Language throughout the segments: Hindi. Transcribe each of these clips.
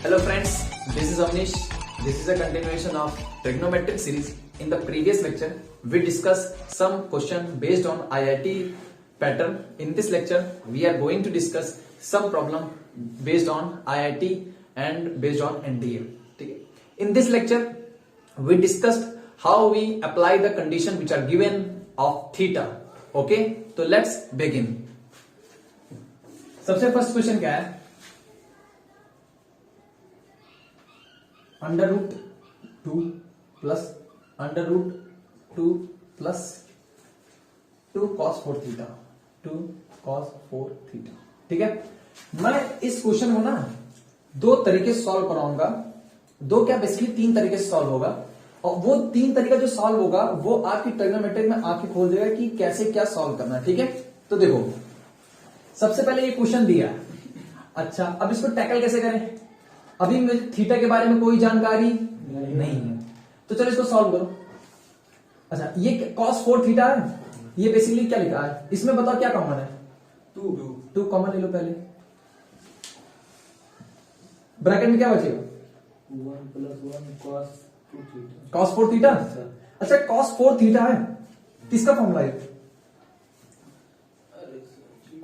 Hello friends, this is Amnish. This is a continuation of trigonometric series. In the previous lecture, we discussed some question based on IIT pattern. In this lecture, we are going to discuss some problem based on IIT and based on NDA. In this lecture, we discussed how we apply the condition which are given of theta. Okay, so let's begin. सबसे फर्स्ट क्वेश्चन क्या है? Under root 2 plus under root 2 plus 2 cos 4 theta 2 cos 4 theta. ठीक है, मैं इस क्वेश्चन को ना दो तरीके से सॉल्व कराऊंगा। दो क्या बेसिकली तीन तरीके से सॉल्व होगा, और वो तीन तरीका जो सॉल्व होगा वो आपकी ट्रिग्नोमेट्री में आंखें खोल देगा कि कैसे क्या सॉल्व करना है। ठीक है, तो देखो सबसे पहले ये क्वेश्चन दिया है। अच्छा, अब इसको टैकल कैसे करें? अभी मुझे थीटा के बारे में कोई जानकारी नहीं है, तो चलो इसको सॉल्व करो। अच्छा, ये cos 4 थीटा है, ये बेसिकली क्या लिखा है इसमें बताओ क्या कॉमन है? 2 कॉमन ले लो पहले। ब्रैकेट में क्या बचेगा? 1 + 1 cos 2 थीटा। cos 4 theta. अच्छा, cos 4 थीटा है, किसका फॉर्मूला है?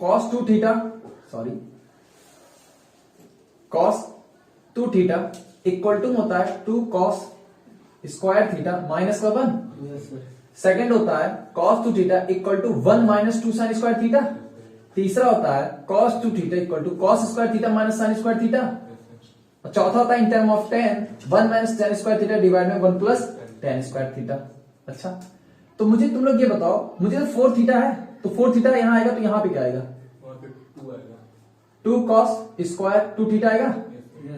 cos 2 theta, sorry cos 2 theta equal to होता है 2 cos स्क्वायर थीटा माइनस का 1। सेकंड होता है cos 2 theta equal to 1 minus 2 sin square theta. तीसरा होता है cos 2 theta equal to cos square theta minus sin square theta. और चौथा होता है इन टर्म ऑफ tan 1 माइनस tan स्क्वायर थीटा डिवाइड में 1 प्लस tan स्क्वायर थीटा। अच्छा, तो मुझे तुम लोग ये बताओ, मुझे तो 4 थीटा है, तो 4 थीटा यहां आएगा तो यहां पे क्या आएगा? 2 cos स्क्वायर 2 थीटा आएगा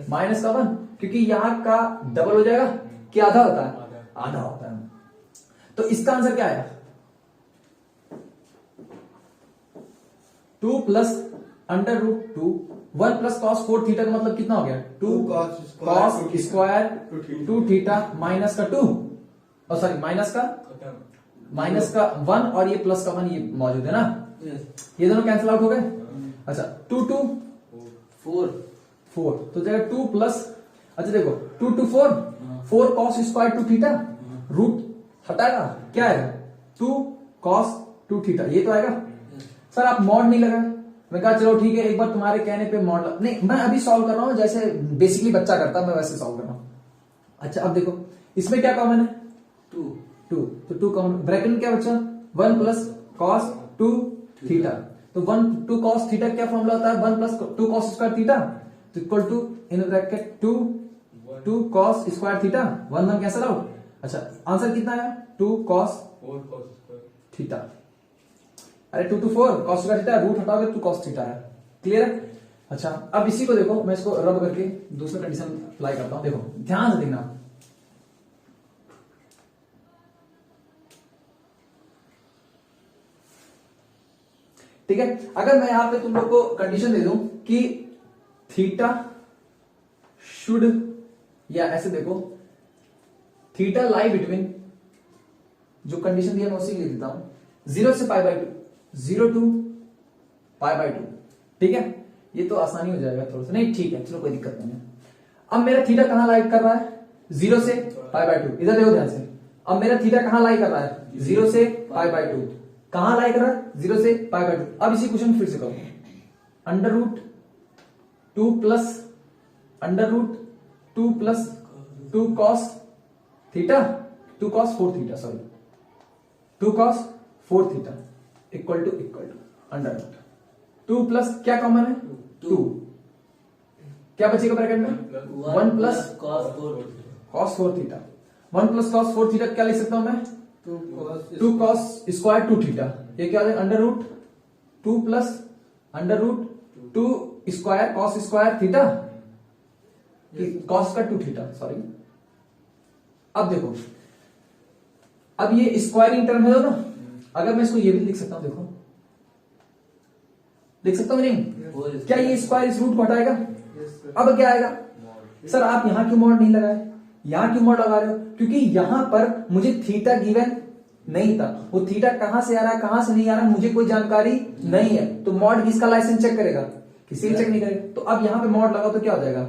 माइनस का 1, क्योंकि यहां का डबल हो जाएगा कि आधा होता है, आधा होता है। तो इसका आंसर क्या आएगा? 2 plus under root 2 1 plus cos 4 theta का मतलब कितना हो गया? 2 cos स्क्वायर 2 थीटा माइनस का 2, और सॉरी माइनस का 1 और ये प्लस का 1 ये मौजूद है ना, ये दोनों कैंसिल आउट हो गए। अच्छा, 2 2 4 तो जगह 2 प्लस, अच्छा देखो 2 2 4 cos स्क्वायर 2 थीटा रूट हटाएगा क्या आएगा? 2 cos 2 थीटा, ये तो आएगा। सर आप मॉड नहीं लगा, मैं कहा चलो ठीक है एक बार तुम्हारे कहने पे मॉड नहीं, मैं अभी सॉल्व कर रहा हूं जैसे बेसिकली बच्चा करता मैं वैसे सॉल्व कर रहा हूं। अच्छा, अब देखो इसमें क्या कॉमन है? 2 तो 2 कॉमन, ब्रैकेट में क्या बचा? 1 प्लस cos 2 थीटा। तो 2 cos थीटा क्या फॉर्मूला होता है? 1 प्लस 2 cos स्क्वायर थीटा तो equal to in bracket 2 cos square theta 1 cancel out. अच्छा, आंसर कितना आया? 2 cos 4 थीटा। अरे 2 to 4 cos square theta root हटाओगे 2 cos थीटा है। क्लियर है? अच्छा, अब इसी को देखो, मैं इसको रब करके दूसरा कंडीशन अप्लाई करता हूं। देखो ध्यान से देखना, ठीक है। अगर मैं यहां पे तुम लोग को कंडीशन दे दूं कि थीटा शुड, या ऐसे देखो थीटा लाई बिटवीन, जो कंडीशन दिया मैं उसी लिख देता हूं 0 से π/2 0 to π/2। ठीक है, ये तो आसानी हो जाएगा थोड़ा सा, नहीं ठीक है चलो कोई दिक्कत नहीं है। अब मेरा थीटा कहां लाई कर रहा है? 0 से π/2। इधर देखो ध्यान से, अब मेरा थीटा कहां लाई कर रहा है? 0 से π/2। कहां लाई कर रहा है? 0 से π/2। अब इसी क्वेश्चन फिर से करो, under root 2 plus under root 2 plus 2 cos theta 2 cos 4 theta, sorry 2 cos 4 theta equal to under root 2 plus क्या कॉमन है? 2 क्या बचेगा ब्रैकेट में? 1 plus cos 4 theta 1 plus cos 4 theta क्या लिख सकता हूं मैं? 2 cos स्क्वायर 2 थीटा, ये क्या है? Under root 2 plus under root 2 square cos square theta cos का 2 थीटा, सॉरी। अब देखो, अब ये स्क्वायरिंग टर्म है ना, अगर मैं इसको ये भी लिख सकता हूं, देखो लिख सकता हूं नहीं? क्या ये स्क्वायर इस रूट को हटाएगा? अब क्या आएगा? सर आप यहां क्यों मॉड नहीं लगाए, यहां क्यों मॉड लगा रहे हो? क्योंकि यहां पर मुझे थीटा गिवन नहीं था, वो थीटा कहां से आ रहा है कहां से नहीं आ रहा है मुझे कोई जानकारी नहीं है, तो मॉड किसका लाइसेंस चेक करेगा? किसी भी चेक नहीं करेगा। तो अब यहां पे मॉड लगा तो क्या हो जाएगा?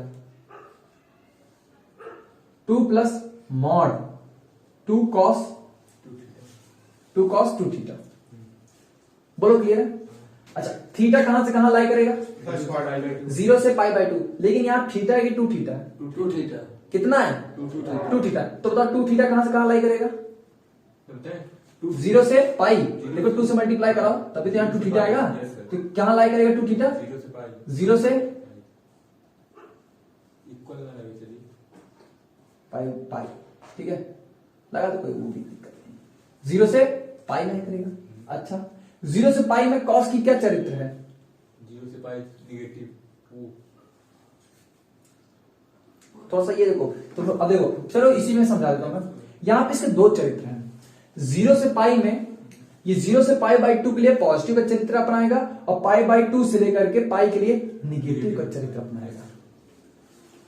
2 प्लस मॉड 2 cos 2 थीटा। बोलो क्लियर है? अच्छा थीटा कहां से कहां लाई करेगा? 0 से पाई बाय 2, लेकिन यहाँ थीटा है कि 2 थीटा है? 2 थीटा। कितना है? 2 थीटा। तो बताओ 2 थीटा कहां से कहां लाई करेगा? 0 से पाई, देखो 2 से मल्टीप्लाई कराओ तभी तो यहाँ 2 थीटा आएगा। तो कहां लाई करेगा 2 थीटा? 0 से पाई पाई, ठीक है लगा तो कोई वो भी दिक्कत नहीं। 0 से पाई लाई करेगा। अच्छा 0 से पाई में कॉस की क्या चरित्र है? 0 से पाई नेगेटिव। थोड़ा सा ये देखो, तो अब देखो चलो इसी में समझा देता हूं मैं। यहां पे इसके दो चरित्र हैं। 0 से पाई में ये 0 से पाई बाई 2 के लिए पॉजिटिव का चरित्र अपनाएगा और पाई बाई 2 से लेकर के पाई के लिए निगेटिव का चरित्र अपनाएगा।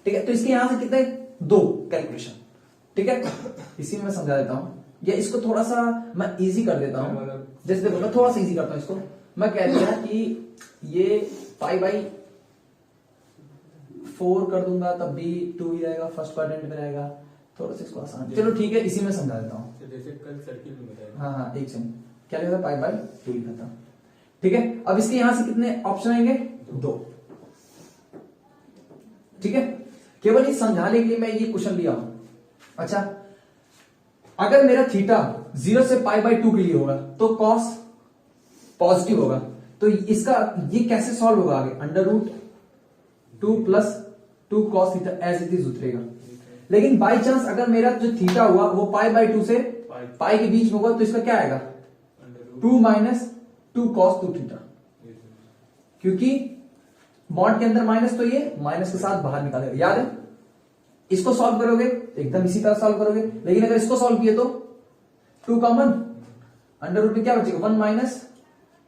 ठीक है, तो इसके यहां से कितने? 2 कैलकुलेशन। ठीक है, इसी में मैं समझा देता हूं, या इसको थोड़ा सा मैं इजी कर देता हूं। जैसे देखो मैं थोड़ा सा इजी करता हूं इसको। मैं कह दिया कि ये पाई बाई 4 कर दूंगा तब भी 2 ही रहेगा, फर्स्ट क्वाड्रेंट में रहेगा। थोड़ा सा इसको आसान, चलो ठीक है इसी में समझा देता हूं। जैसे कल सर्किल में बताया। हाँ एक सेकंड, क्या लिखा था? पाई बाई 2 लिखा था। ठीक है, अब इसके यहां से कितने ऑप्शन आएंगे? 2। ठीक है, केवल ये समझाने के लिए मैं ये क्वेश्चन लिया हूं। अच्छा अगर मेरा थीटा 0 से पाई बाई 2 के लिए होगा तो कॉस पॉजिटिव होगा, तो इसका ये कैसे सॉल्व होगा आगे? √2 plus 2 cos theta as it is उतरेगा। लेकिन बाई चांस अगर मेरा जो थीटा हुआ वो पाई बाई 2 से पाई के बीच में होगा तो इसका क्या आएगा? 2 माइनस 2 कॉस 2 थीटा, क्योंकि बॉन्ड के अंदर माइनस तो ये माइनस के साथ बाहर निकालेगा। याद है? इसको सॉल्व करोगे एकदम इसी तरह सॉल्व करोगे, लेकिन अगर इसको सॉल्व किए तो 2 कॉमन, अंडर रूट में क्या बचेगा? 1 माइनस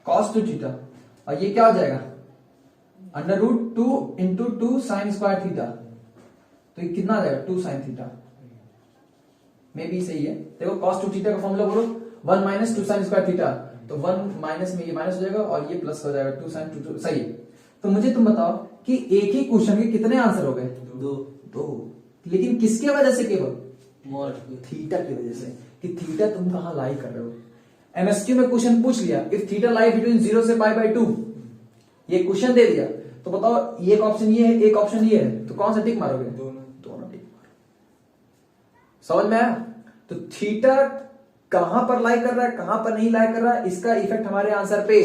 कॉस 2 थीटा, और ये क्या हो जाएगा? √2 इंटू 2 साइन स्क्वायर थीटा। तो ये कितना आ जाएगा? 2 साइन थीटा। मे भी सही है। देखो cos 2 थीटा का फॉर्मूला बोलो, 1 माइनस 2 साइन स्क्वायर थीटा। तो 1 माइनस में ये माइनस हो जाएगा और ये प्लस हो जाएगा 2 साइन 2। सही है। तो मुझे तुम बताओ कि एक ही क्वेश्चन के कितने आंसर हो गए? 2। लेकिन किसके वजह से? केवल मॉड थीटा की वजह से, कि थीटा तुम कहां लाई कर रहे हो। एमएसक्यू में क्वेश्चन पूछ लिया, इफ थीटा लाई बिटवीन 0 से पाई बाई 2, ये क्वेश्चन दे दिया, तो बताओ एक ऑप्शन ये है, एक ऑप्शन ये है, तो कौन सा टिक मारोगे? दोनों टिक मारो। समझ में आया? तो थीटा कहां पर लाई कर रहा है, कहां पर नहीं लाई कर रहा है, इसका इफेक्ट हमारे आंसर पे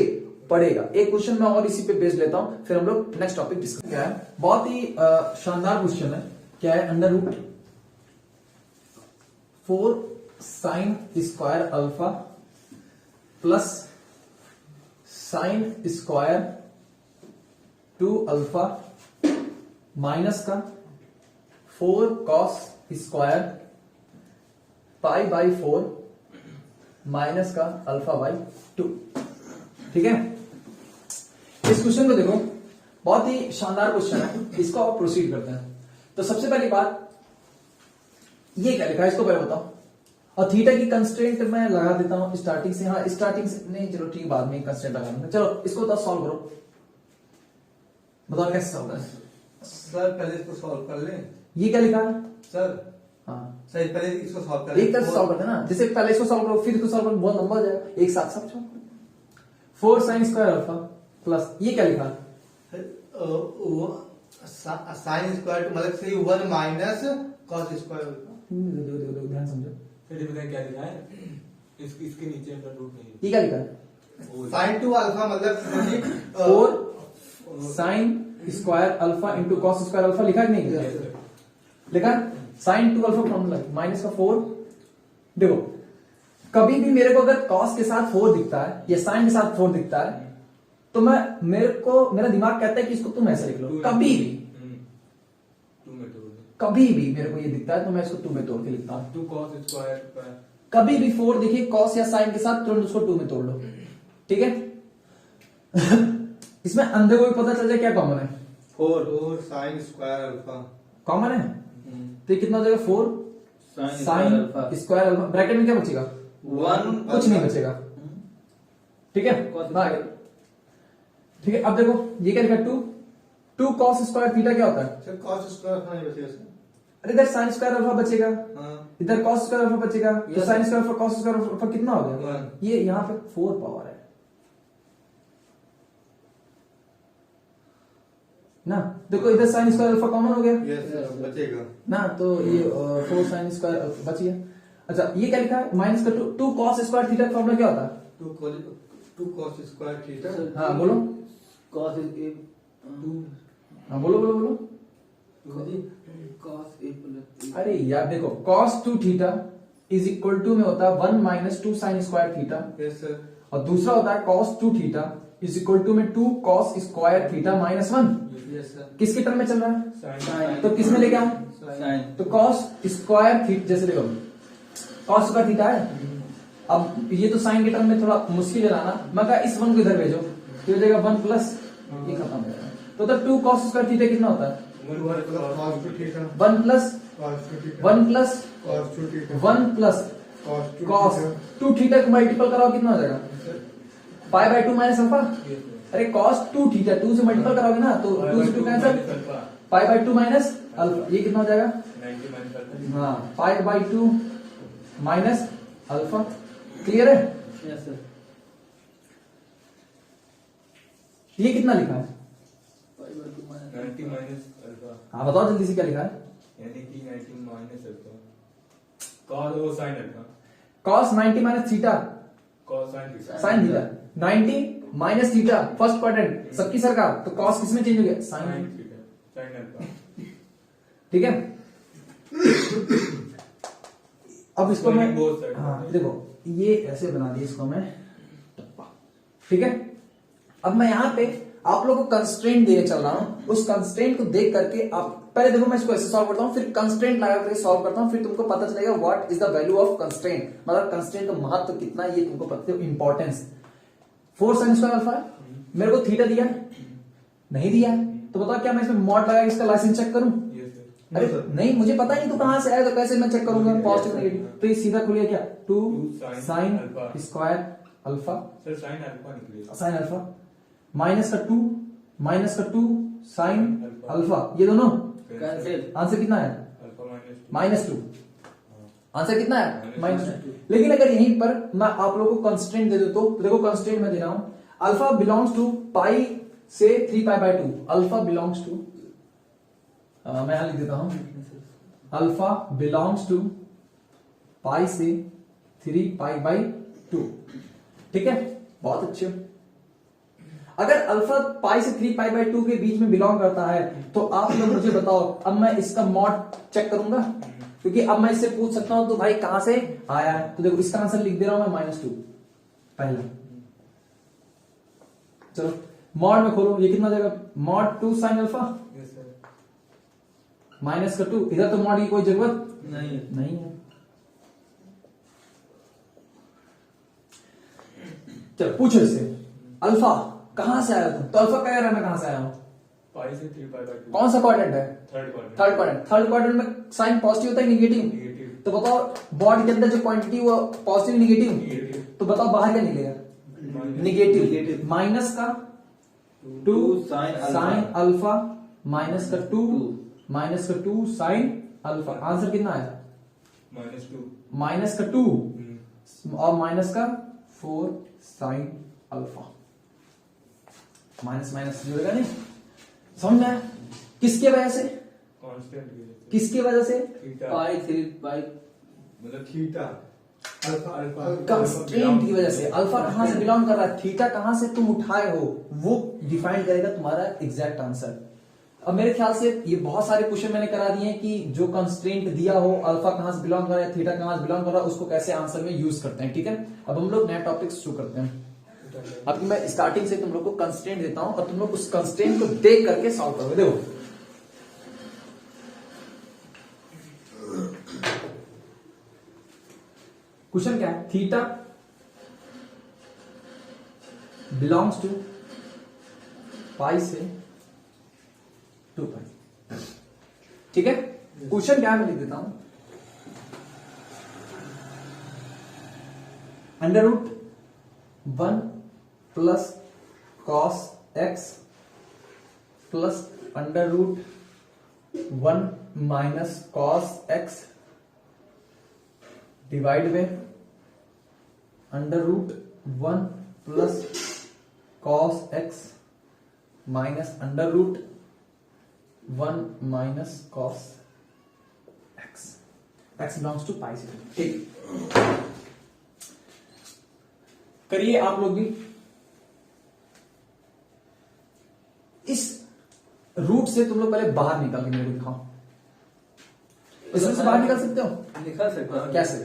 पड़ेगा। एक क्वेश्चन मैं और इसी पे बेस लेता हूं, फिर हम लोग नेक्स्ट टॉपिक डिस्कस। क्या है? बहुत ही शानदार क्वेश्चन है। क्या है? √4 sine square alpha plus sine square 2 alpha minus का 4 cos square pi by 4 minus का अल्फा बाई 2। ठीक है, इस क्वेश्चन को देखो, बहुत ही शानदार क्वेश्चन है। इसको आप प्रोसीड करते हैं। तो सबसे पहली बात ये क्या लिखा है इसको पहले बताओ। और थीटा की कंस्ट्रेंट मैं लगा देता हूं स्टार्टिंग से। हाँ स्टार्टिंग से नहीं, चलो ठीक, बाद में कंस्ट्रेंट लगा दूंगा। चलो इसको बताओ, सॉल्व करो, बताओ कैसे सॉल्व है। सर पहले इसको सॉल्व कर लें। ये क्या लिखा है सर हाँ सही, पहले इसको सॉल्व कर लें। एक तरह से सॉल्व करते हैं ना, जैसे पहले इसको सॉल्व करो फिर इसको सॉल्व करो, बहुत लंबा हो जाएगा। एक साथ सब 4 साइन स्क्वायर अल्फा प्लस ये क्या लिखा? साइन स्क्वायर मतलब सही 1 माइनस कॉस स्क्वायर। ध्यान समझो, फिर बताएं क्या लिखा है। इसके नीचे अंडर रूट नहीं ये क्या लिखा है? साइन 2 अल्फा मतलब 4 sine square alpha into cos square alpha लिखा है कि नहीं? लिखा साइन 2 अल्फा फॉर्मूला माइनस का 4। देखो कभी भी मेरे को अगर कॉस के साथ 4 दिखता है या साइन के साथ 4 दिखता है तो मेरा दिमाग कहता है कि इसको तुम ऐसे लिख लो। कभी भी कभी भी मेरे को ये दिखता है तो मैं इसको 2 में तोड़ के लिखता हूं। 2 cos स्क्वायर। कभी भी 4 दिखे कॉस या साइन के साथ तुरंत उसको 2 में तोड़ लो। ठीक है इसमें अंधे को भी पता चल जाए क्या कॉमन है। 4 साइन स्क्वायर अल्फा कॉमन है तो ये कितना हो जाएगा? 4 साइन स्क्वायर अल्फा, ब्रैकेट में क्या बचेगा? 1 कुछ नहीं बचेगा। ठीक है आगे। ठीक है, अब देखो ये क्या लिखा? 2 कॉस स्क्वायर थीटा क्या होता है? सर कॉस स्क्वायर नहीं बचेगा सर। अरे इधर साइन स्क्वायर अल्फा बचेगा, हाँ इधर कॉस स्क्वायर अल्फा बचेगा, तो Yes. Sine square alpha cos square alpha कितना हो गया? One. ये यहाँ पे 4 पावर है ना, देखो इधर साइन स्क्वायर अल्फा कॉमन हो गया यस बचेगा ना, तो ये 4 साइन स्क्वायर अल्फा बच गया। अच्छा ये क्या लिखा है, माइनस का 2 कॉस स्क्वायर थीटा का फॉर्मूला क्या होता है? 2 cos स्क्वायर थीटा हाँ बोलो, cos a हाँ बोलो बोलो बोलो। cos a plus अरे यार देखो cos 2 theta is equal to में होता है 1 minus 2 sine square theta, yes sir और दूसरा होता है cos 2 theta is equal to में 2 cos square theta minus 1। Yes sir किसके टर्म में चल रहा है? साइन तो किसमें लेके आऊं? sin तो cos स्क्वायर थीटा, जैसे देखो cos स्क्वायर थीटा है, अब ये तो साइन के टर्म में थोड़ा मुश्किल है लाना, मैं कहा इस 1 को इधर भेजो तो हो जाएगा 1 प्लस ये खत्म हो जाएगा, तो उधर 2 cos स्क्वायर थीटा कितना होता है? 1 cos 2 theta 1 plus cos 2 theta 1 plus cos 2 theta 1 plus cos 2 cos 2 theta को मल्टीपल कराओ कितना हो जाएगा? पाई बाय 2 माइनस अल्फा। अरे cos 2 थीटा 2 से मल्टीपल कराओगे ना तो 2 से 2 cancel, pi by 2 minus alpha, ये कितना हो जाएगा? 90 माइनस अल्फा। हाँ पाई बाय 2 माइनस अल्फा। क्लियर है? yes sir ये कितना लिखा है? pi by 2 minus 90 minus alpha हाँ बताओ जल्दी से क्या लिखा है? यानी कि 90 माइनस अल्फा cos ओ sine alpha cos 90 minus theta cos sine theta sine theta, 90 minus theta first quadrant सबकी सरकार, तो cos किसमें चेंज हो गया? Sine. Sine theta sine alpha. ठीक है, अब इसको मैं both sides. हाँ देखो ये ऐसे बना दिया इसको मैं टप्पा। ठीक है, अब मैं यहाँ पे आप लोगों को कंस्ट्रेंट देने चल रहा हूं, उस कंस्ट्रेंट को देख करके आप पहले देखो, मैं इसको ऐसे सॉल्व करता हूं, फिर कंस्ट्रेंट लगा करके सॉल्व करता हूं, फिर तुमको पता चलेगा what is the value of constraint, मतलब कंस्ट्रेंट का महत्व कितना है, ये तुमको पता है, इंपॉर्टेंस। 4 साइन स्क्वायर अल्फा है, मेरे को थीटा दिया नहीं दिया है, तो बताओ क्या मैं इसमें मॉड लगा इसका लाइसेंस चेक करूं? यस सर अरे नहीं मुझे पता ही नहीं तो कहां से आया, तो कैसे मैं चेक करूंगा पॉजिटिव नेगेटिव? तो ये सीधा खुल गया क्या? 2 sin sine alpha. Square alpha sir sine alpha निकलेगा साइन अल्फा माइनस का 2 साइन अल्फा। अल्फा, ये दोनों cancel आंसर कितना है? Alpha minus 2। आंसर कितना है? Minus minus 2। 2। लेकिन अगर यहीं पर मैं आप लोगों को कंस्ट्रेंट दे दूं तो देखो कंस्ट्रेंट मैं दे रहा हूं, अल्फा बिलोंग्स टू पाई से 3 pi by 2, alpha belongs to, मैं यहां लिख देता हूं, अल्फा बिलोंग्स टू पाई से 3 पाई बाई 2। ठीक है, बहुत अच्छे। अगर अल्फा पाई से 3 पाई बाई 2 के बीच में बिलोंग करता है तो आप लोग मुझे बताओ, अब मैं इसका मॉड चेक करूंगा, क्योंकि अब मैं इससे पूछ सकता हूं तो भाई कहां से आया है, तो देखो इसका आंसर लिख दे रहा हूं मैं -2 पहला। चलो मॉड में खोलो, ये कितना जाएगा? Mod 2 sine alpha yes sir minus का 2, इधर तो मॉड की कोई जरूरत नहीं नहीं है। चल पूछो इससे, अल्फा कहां से आया तुम? तो अल्फा कह रहा है मैं कहां से आया हूं? पाई से 3 पाई बाय 2 कौन सा क्वाड्रेंट है? थर्ड क्वाड्रेंट थर्ड क्वाड्रेंट में साइन पॉजिटिव होता है नेगेटिव? नेगेटिव तो बताओ बॉडी के अंदर जो क्वांटिटी वो पॉजिटिव नेगेटिव? नेगेटिव तो बताओ बाहर क्या निकलेगा? नेगेटिव। माइनस का 2 साइन अल्फा माइनस का 2 साइन अल्फा, आंसर कितना आया? -2 माइनस का 2 और माइनस का 4 साइन अल्फा, माइनस माइनस जुड़ेगा नहीं, समझ में आया? किसके वजह से? कांस्टेंट किसकी वजह से? थीटा pi 3 pi मतलब थीटा अल्फा कंस्ट्रेंट की वजह से। अल्फा कहां से बिलोंग कर रहा है, थीटा कहां से तुम उठाए हो, वो डिफाइन करेगा तुम्हारा एग्जैक्ट आंसर। अब मेरे ख्याल से ये बहुत सारे क्वेश्चन मैंने करा दिए हैं कि जो कंस्ट्रेंट दिया हो, अल्फा कहां से बिलोंग कर रहा है, थीटा कहां से बिलोंग कर रहा है, उसको कैसे आंसर में यूज करते हैं। ठीक है, अब हम लोग नया टॉपिक शुरू करते हैं। अब मैं स्टार्टिंग से तुम लोग को कंस्ट्रेंट देता हूं और तुम लोग उस कंस्ट्रेंट को देख करके सॉल्व करोगे। देखो क्वेश्चन क्या है, थीटा बिलोंग्स टू पाई से 2 पाई। ठीक है, क्वेश्चन क्या है मैं लिख देता हूं, √1 plus cos x plus √2 1 minus cos x divide में under root 1 plus cos x minus under root 1 minus cos x, x belongs to pi से। ठीक, करिए आप लोग भी। इस रूट से तुम लोग पहले बाहर निकल के मेरे को दिखाओ। इस रूट से बाहर निकल सकते हो? निकल सकता है कैसे?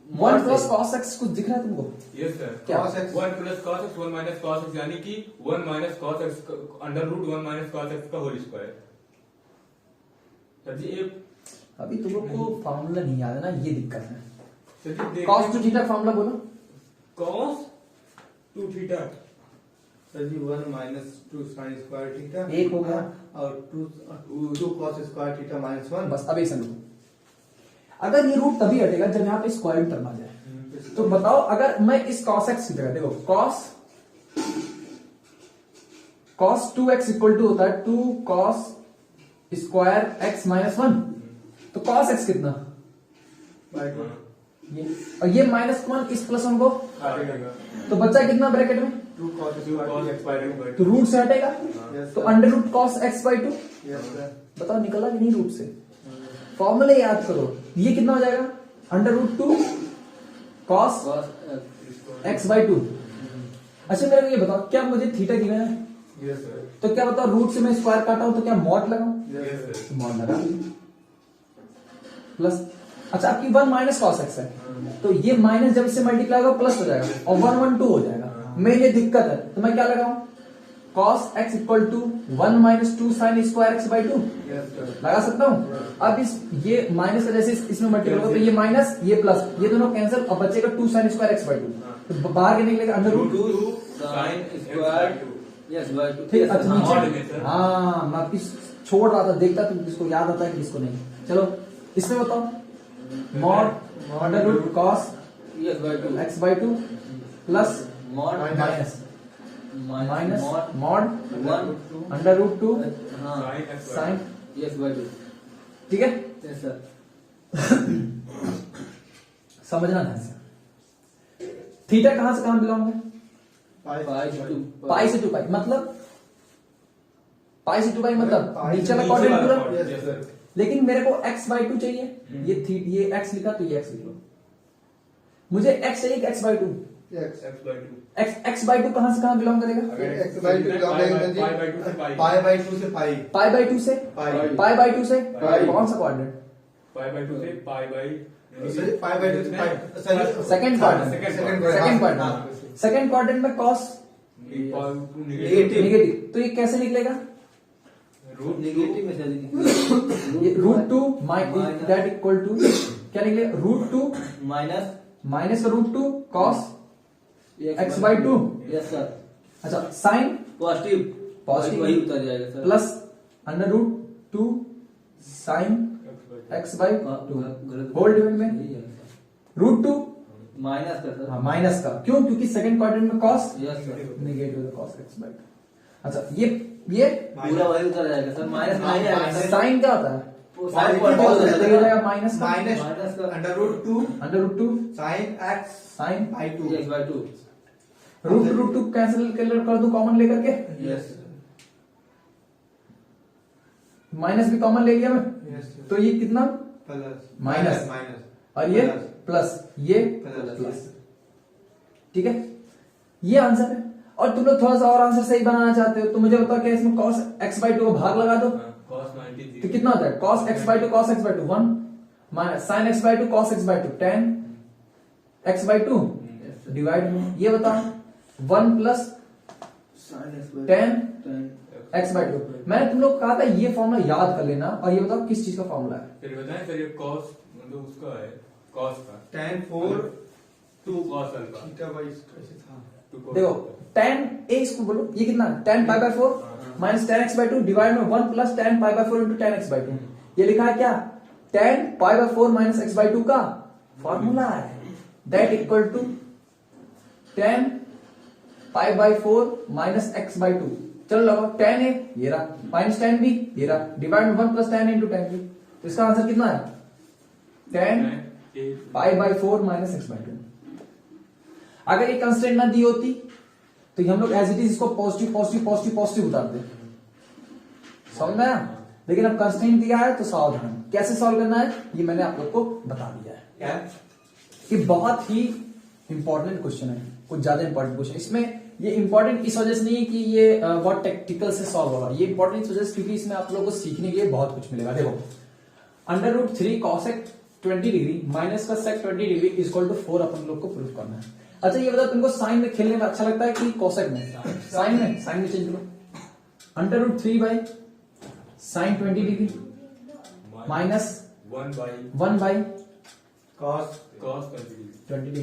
1 प्लस कॉस एक्स कुछ दिख रहा है तुमको? Yes sir. क्या? cos x 1 plus cos x 1 minus cos x, यानी कि 1 minus cos x under root 1 minus cos x का होल स्क्वायर। सर जी एक अभी तुम लोग को फॉर्मूला नहीं याद है ना, ये दिक्कत है। सर जी कॉस टू थीटा फॉर्मूला बोलो। कॉस 2 थीटा सर जी 1 माइनस 2 साइन स्क्वायर थीटा एक हो गया। और 2 कॉस स्क्वायर थीटा माइनस 1। बस अब एक समझो, अगर ये रूट तभी हटेगा जब यहाँ पे स्क्वायर टर्म आ जाए। तो बताओ, अगर मैं इस cos x की जगह देखो cos 2x इक्वल टू होता है 2 cos स्क्वायर x माइनस 1, तो cos x कितना? ये, और ये माइनस 1 इस प्लस 1 को, तो बच्चा कितना ब्रैकेट में? 2 cos स्क्वायर x बाय 2। तो रूट से हटेगा, Yes, तो sir. Under root cos x by 2। Yes sir. बताओ निकला कि नहीं रूट से? फॉर्मूले याद करो, ये कितना हो जाएगा? Under root 2 cos x by 2। अच्छा मेरे को ये बताओ, क्या मुझे थीटा गिवन है? Yes sir. तो क्या बताओ, रूट से मैं स्क्वायर काटा हूं तो क्या मॉड लगाऊं? Yes sir. तो मॉड लगा प्लस। अच्छा आपकी 1 माइनस कॉस एक्स है, तो ये माइनस जब इससे मल्टीप्लाई होगा प्लस हो जाएगा और 1 1 2 हो जाएगा। मेरे लिए दिक्कत है तो मैं क्या लगाऊं? cos x equal to 1 minus 2 sine square x by 2 yes sir. लगा सकता हूं। अब इस ये माइनस का जैसे इसमें मल्टीप्लाई होगा तो ये माइनस ये प्लस, ये दोनों कैंसिल और बचेगा 2 साइन स्क्वायर एक्स बाई 2। तो बाहर के निकलेगा under root 2 sine square yes by 2। ठीक है। अच्छा मॉड में नीचे, सर। हाँ मैं किस छोड़ रहा था, देखता तुम किसको याद आता है कि किसको नहीं। चलो इसमें बताओ, mod under root cos yes by 2 x by 2 plus mod minus minus mod mod 1 under root 2 हां साइन। Yes by 2। ठीक है, यस सर। समझना ध्यान से। थीटा कहां से कहां बिलोंग है? पाई टू पाई से 2 पाई, मतलब पाई से 2 पाई मतलब पाई से नीचे वाला नीचे क्वाड्रेंट वाला पूरा। quadrant, yes, sir। लेकिन मेरे को x बाई 2 चाहिए, ये x लिखा तो ये x लिख लो। मुझे x चाहिए कि x by 2। x x by 2। x by 2 कहां से कहां बिलोंग करेगा? x बाय 2 का पाई बाय 2 से पाई। पाई बाई 2 से पाई। पाई बाई 2 से पाई। कौन सा क्वाड्रेंट? पाई बाय 2 से pi by sir pi by 2 से pi. Second quadrant. Second quadrant. Second quadrant में cos नेगेटिव नेगेटिव, तो ये कैसे निकलेगा? रूट नेगेटिव में चली ये रूट 2 दैट इक्वल टू क्या निकले? रूट 2 माइनस माइनस का root 2 cos x by 2। Yes sir. अच्छा साइन पॉजिटिव Positive। वही उतर जाएगा sir. Plus under root 2 sine x by 2 whole divide में रूट 2 माइनस का सर। माइनस का। क्यों? क्योंकि सेकंड क्वाड्रेंट में cos yes sir. Negative cos x by 2। अच्छा ये पूरा वही उतर जाएगा सर। माइनस नहीं आएगा सर। साइन क्या होता है? साइन Cos पॉजिटिव हो तो ये हो जाएगा माइनस का minus under root 2 under root 2 sine x sine by 2। Yes by 2। Root 2 cancel कर दूं कॉमन लेकर के, यस माइनस भी कॉमन ले लिया मैं, यस तो ये कितना? प्लस माइनस माइनस और ये प्लस, ये प्लस। ठीक है, ये आंसर है। और तुम लोग थोड़ा सा और आंसर सही बनाना चाहते हो तो मुझे बताओ, क्या इसमें cos x बाई 2 को भाग लगा दो cos 90 तो कितना होता है? cos x by 2 cos x by 2 1 minus sin x by 2 cos x by 2 tan x by 2 divide में ये बताओ 1 प्लस tan x बाई 2। मैंने तुम लोग को कहा था ये फॉर्मूला याद कर लेना, और ये बताओ किस चीज का फॉर्मूला है? फिर बताएं सर, ये cos मतलब उसका है cos का tan 4 2 cos alpha theta by कैसे था? 2 cos देखो tan a इसको बोलो, ये कितना है? tan pi by 4 minus tan x by 2 divide में 1 plus tan pi by 4 into tan x by 2। ये लिखा है क्या? tan pi by 4 minus x by 2 का फॉर्मूला है, that equal to tan pi by 4 minus x by 2। चलो लगाओ, tan a ये रहा, माइनस tan b ये रहा, डिवाइड में 1 plus tan a into tan b। तो इसका आंसर कितना है? tan pi by 4 minus x by 2। अगर ये कंस्टेंट ना दी होती तो हम लोग एज इट इज इसको पॉजिटिव पॉजिटिव पॉजिटिव पॉजिटिव उतारते, समझ में आया? लेकिन अब कंस्टेंट दिया है तो सावधान, कैसे सॉल्व करना है ये मैंने आप लोग को बता दिया है। क्या? कि बहुत ही इंपॉर्टेंट क्वेश्चन है, कुछ ज्यादा इंपॉर्टेंट क्वेश्चन। इसमें ये इंपॉर्टेंट इस वजह से नहीं है कि ये बहुत टेक्निकल से सॉल्व होगा, ये इंपॉर्टेंट इस वजह से क्योंकि इसमें आप लोगों को सीखने के लिए बहुत कुछ मिलेगा। देखो, under root 3 cosec 20 degree minus का सेक 20 डिग्री इक्वल टू 4 अपन लोग को प्रूव करना है। अच्छा ये बताओ, तुमको साइन में खेलने में अच्छा लगता है कि कॉसेक में? साइन में चेंज करो। Under root 3 by sine 20 degree minus 1 by cos 20 degree.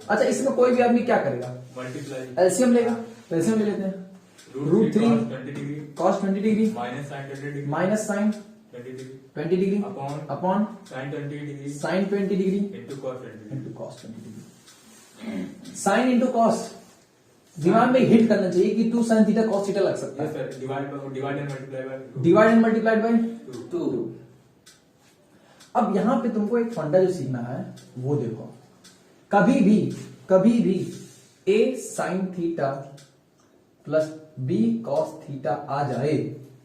अच्छा इसमें कोई भी आदमी क्या करेगा? मल्टीप्लाई एलसीएम लेगा, तो एलसीएम ले लेते हैं। Root 3 20 degree cos 20 degree minus sine 20 degree minus sine 20 degree upon sine 20 degree sine 20 degree into cos 20 degree. Into cos 20 degree. Sine into cos दिमाग में हिट करना चाहिए कि 2 sin थीटा cos थीटा लग सकता यस है। Sir, divide and multiply by divide and multiplied by 2। अब यहां पे तुमको एक फंडा जो सीखना है वो देखो, कभी भी a sin theta plus b cos theta आ जाए,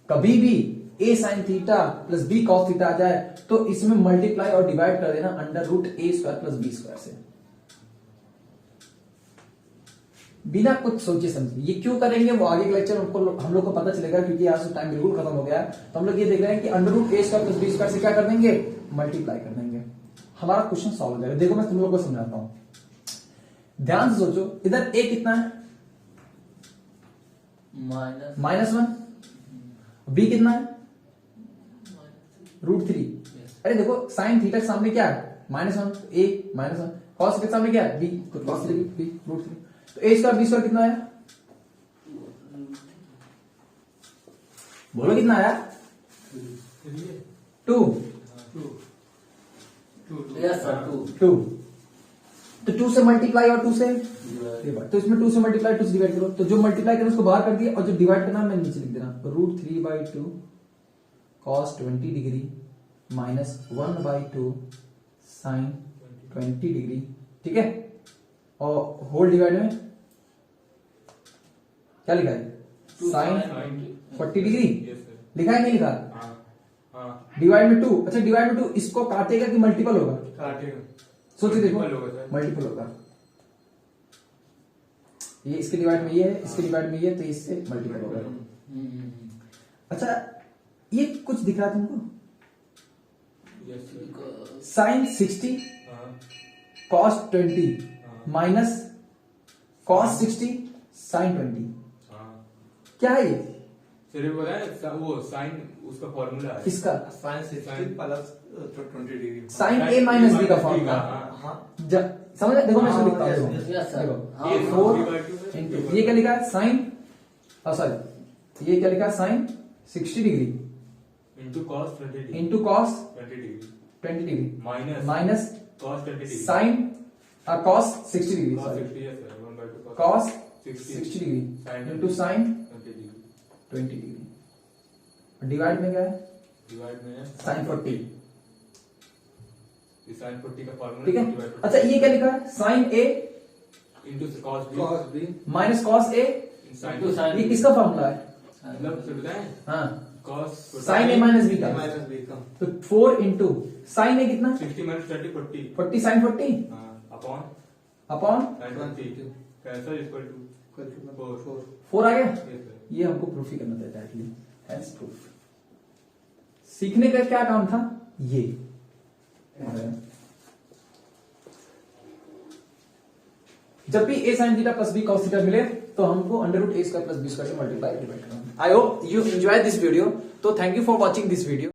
कभी भी a sin theta plus b cos theta आ जाए तो इसमें मल्टीप्लाई और डिवाइड कर देना under root a square plus b square से, बिना कुछ सोचे समझे। ये क्यों करेंगे वो आगे के लेक्चर हम लोग को पता चलेगा, क्योंकि आज टाइम बिल्कुल खत्म हो गया है। तो हम लोग ये देख रहे हैं कि under root a square plus b square से क्या कर देंगे? मल्टीप्लाई कर देंगे, हमारा क्वेश्चन सॉल्व हो जाएगा। देखो मैं तुम लोग को समझाता हूं, ध्यान से सोचो। इधर a कितना है? -1। b कितना है? √3। अरे देखो साइन थीटा के सामने क्या है? -1, a -1। कॉस के सामने क्या है? b, तो कॉस b √3। तो a स्क्वायर b स्क्वायर कितना आया? बोलो कितना आया? 2। 2 तो 2 से मल्टीप्लाई और 2 से डिवाइड, तो इसमें 2 से मल्टीप्लाई 2 से डिवाइड करो, तो जो मल्टीप्लाई करना उसको बाहर कर दिया और जो डिवाइड करना मैं नीचे लिख देना। √3/2 cos 20 degree minus 1/2 sin 20 degree, ठीक है। और होल डिवाइड में क्या लिखा है? Sine 40 degree yes sir. लिखा है, नहीं लिखा? हाँ डिवाइड में 2। अच्छा डिवाइड में 2 इसको काटेगा कि मल्टीपल होगा? काटेगा। सोचिए, देखो Multiple होगा सर। मल्टीपल होगा। ये इसके डिवाइड में ये है, इसके डिवाइड में ये, तो इससे मल्टीपल होगा। अच्छा ये कुछ दिख रहा है तुमको? Yes sir. साइन 60 हाँ cos 20 हाँ। माइनस cos 60 sin 20, हाँ क्या है ये? सर ये बताया वो साइन उसका फॉर्मूला है। किसका? Sine 60 plus 20 degree. Sine a minus b का फॉर्मूला। हाँ। समझ देखो मैं इसको हाँ, लिखता हूँ, yes, yes, sir. देखो ये 4 इंटू ये क्या लिखा है? साइन सॉरी ये क्या लिखा है? Sine 60 degree into cos 20 degree into cos 20 degree 20 degree minus cos 20 degree sine cos 60 degree cos sorry 60 है sir 1/2 cos 60 60 degree Sin into sine 20 degree 20 degree. Divide में क्या है? डिवाइड में साइन 40, साइन 40 का फॉर्मूला ठीक है। अच्छा ये क्या लिखा है? Sine a into cos b minus cos a, sin ये किसका फॉर्मूला है? मतलब सर बताएं हाँ cos sine a minus b का, माइनस बी का तो 4 इंटू साइन a कितना? 60 minus 20 40 40 sine 40 upon upon sin 20 cancel equal to 4 आ गया। Yes sir. ये हमको प्रूफ ही करना था डायरेक्टली, हैज प्रूफ। सीखने का क्या काम था? ये जब भी a sin theta plus b cos theta मिले तो हमको under root a square plus b square से मल्टीप्लाई डिवाइड करना। I hope you enjoy this video, तो thank you for watching this video.